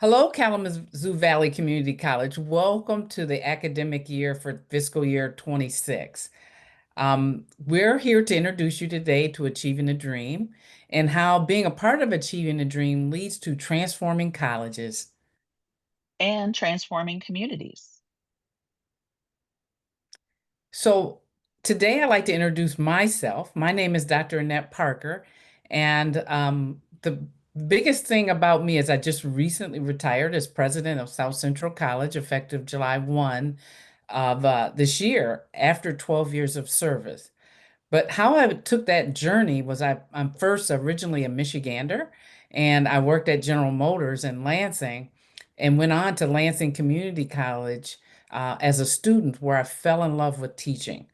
Hello, Kalamazoo Valley Community College. Welcome to the academic year for fiscal year 26. We're here to introduce you today to Achieving a Dream and how being a part of Achieving a Dream leads to transforming colleges. And transforming communities. So today I'd like to introduce myself. My name is Dr. Annette Parker, and the biggest thing about me is I just recently retired as president of South Central College effective July 1 of this year after 12 years of service. But how I took that journey was I'm first originally a Michigander, and I worked at General Motors in Lansing and went on to Lansing Community College as a student where I fell in love with teaching.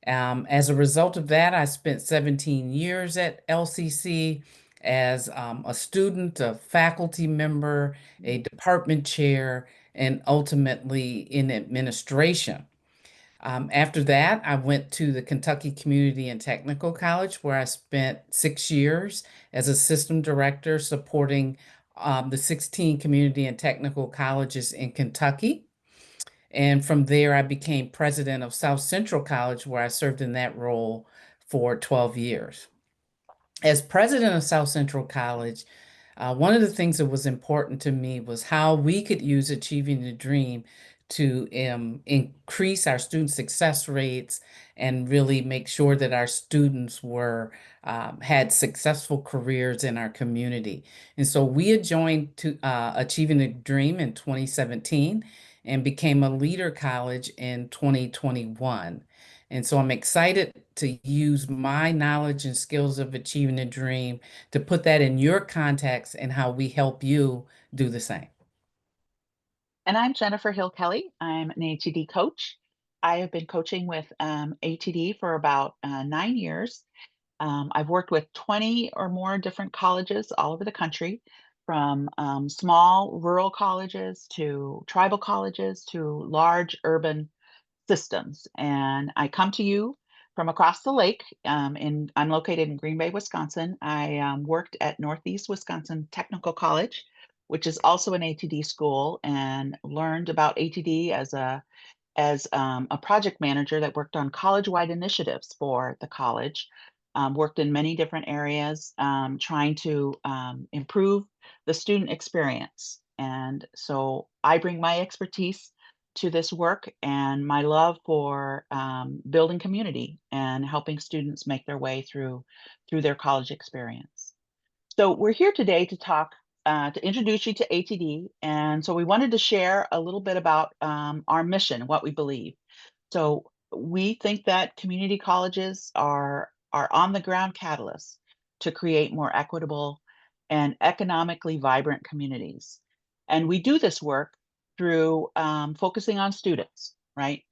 As a result of that, I spent 17 years at LCC as a student, a faculty member, a department chair, and ultimately in administration. After that, I went to the Kentucky Community and Technical College, where I spent 6 years as a system director supporting the 16 community and technical colleges in Kentucky. And from there, I became president of South Central College, where I served in that role for 12 years. As president of South Central College, one of the things that was important to me was how we could use Achieving the Dream to increase our student success rates and really make sure that our students were had successful careers in our community. And so we had joined to Achieving the Dream in 2017 and became a leader college in 2021. And so I'm excited to use my knowledge and skills of achieving a dream to put that in your context and how we help you do the same. And I'm Jennifer Hill Kelly. I'm an ATD coach. I have been coaching with ATD for about 9 years. I've worked with 20 or more different colleges all over the country, from small rural colleges to tribal colleges to large urban systems. And I come to you from across the lake. I'm located in Green Bay, Wisconsin. I worked at Northeast Wisconsin Technical College, which is also an ATD school, and learned about ATD as a project manager that worked on college-wide initiatives for the college. Worked in many different areas, trying to improve the student experience. And so I bring my expertise to this work and my love for building community and helping students make their way through their college experience. So we're here today to talk, to introduce you to ATD. And so we wanted to share a little bit about our mission, what we believe. So we think that community colleges are on the ground catalysts to create more equitable and economically vibrant communities. And we do this work through focusing on students, right?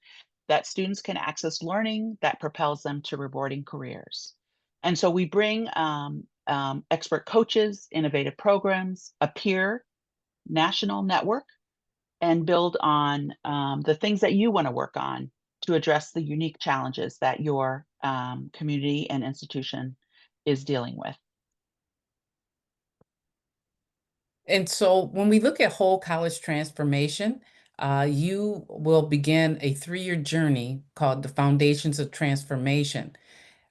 That students can access learning that propels them to rewarding careers. And so we bring expert coaches, innovative programs, a peer national network, and build on the things that you want to work on to address the unique challenges that your community and institution is dealing with. And so when we look at whole college transformation, you will begin a 3-year journey called the Foundations of Transformation.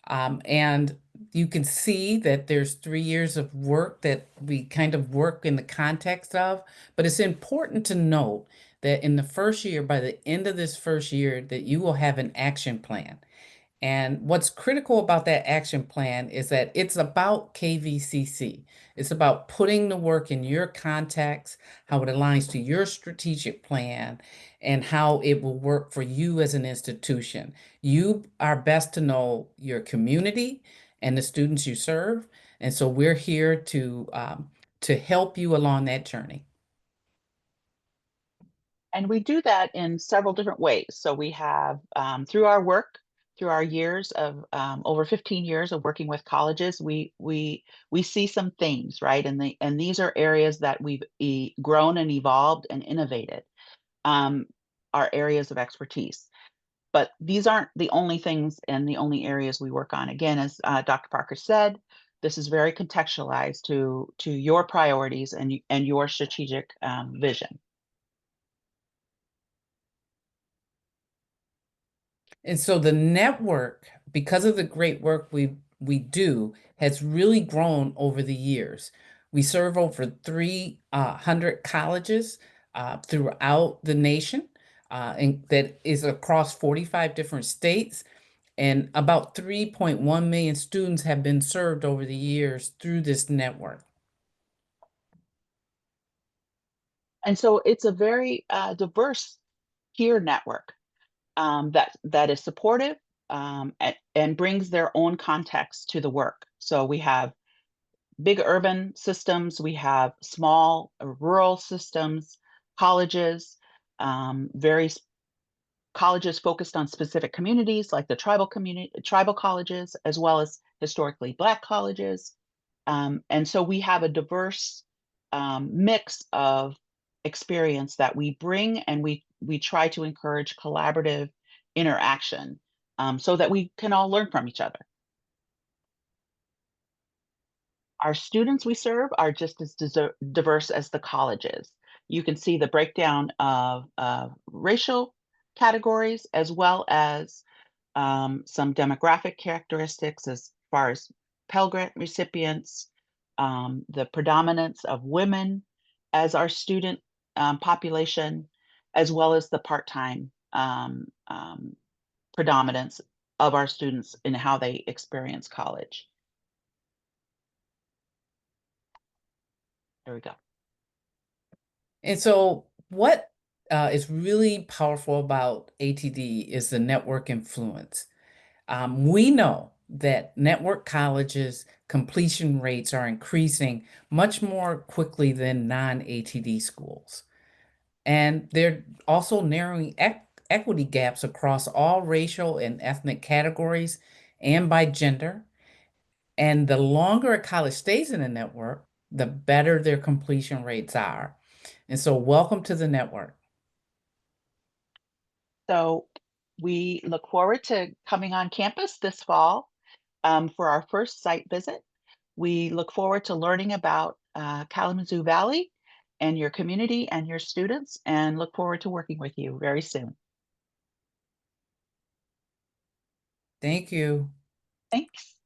And you can see that there's 3 years of work that we kind of work in the context of, but it's important to note that in the first year, by the end of this first year, that you will have an action plan. And what's critical about that action plan is that it's about KVCC. It's about putting the work in your context, how it aligns to your strategic plan, and how it will work for you as an institution. You are best to know your community and the students you serve. And so we're here to help you along that journey. And we do that in several different ways. So we have, through our work, through our years of over 15 years of working with colleges, we see some themes, right? And these are areas that we've grown and evolved and innovated, um, our areas of expertise. But these aren't the only things and the only areas we work on. Again, as Dr. Parker said, This is very contextualized to your priorities and your strategic vision. And so the network, because of the great work we do, has really grown over the years. We serve over 300 colleges throughout the nation, and that is across 45 different states. And about 3.1 million students have been served over the years through this network. And so it's a very diverse peer network that is supportive and brings their own context to the work. So we have big urban systems, we have small rural systems, colleges, very colleges focused on specific communities like the tribal colleges, as well as historically Black colleges. And so we have a diverse mix of experience that we bring, and we try to encourage collaborative interaction so that we can all learn from each other. Our students we serve are just as diverse as the colleges. You can see the breakdown of racial categories as well as some demographic characteristics as far as Pell Grant recipients, the predominance of women as our student population, as well as the part-time predominance of our students in how they experience college. There we go. And so, what is really powerful about ATD is the network influence. We know that network colleges completion rates are increasing much more quickly than non-ATD schools. And they're also narrowing equity gaps across all racial and ethnic categories and by gender. And the longer a college stays in a network, the better their completion rates are. And so, welcome to the network. So we look forward to coming on campus this fall for our first site visit. We look forward to learning about Kalamazoo Valley and your community and your students, and look forward to working with you very soon. Thank you. Thanks.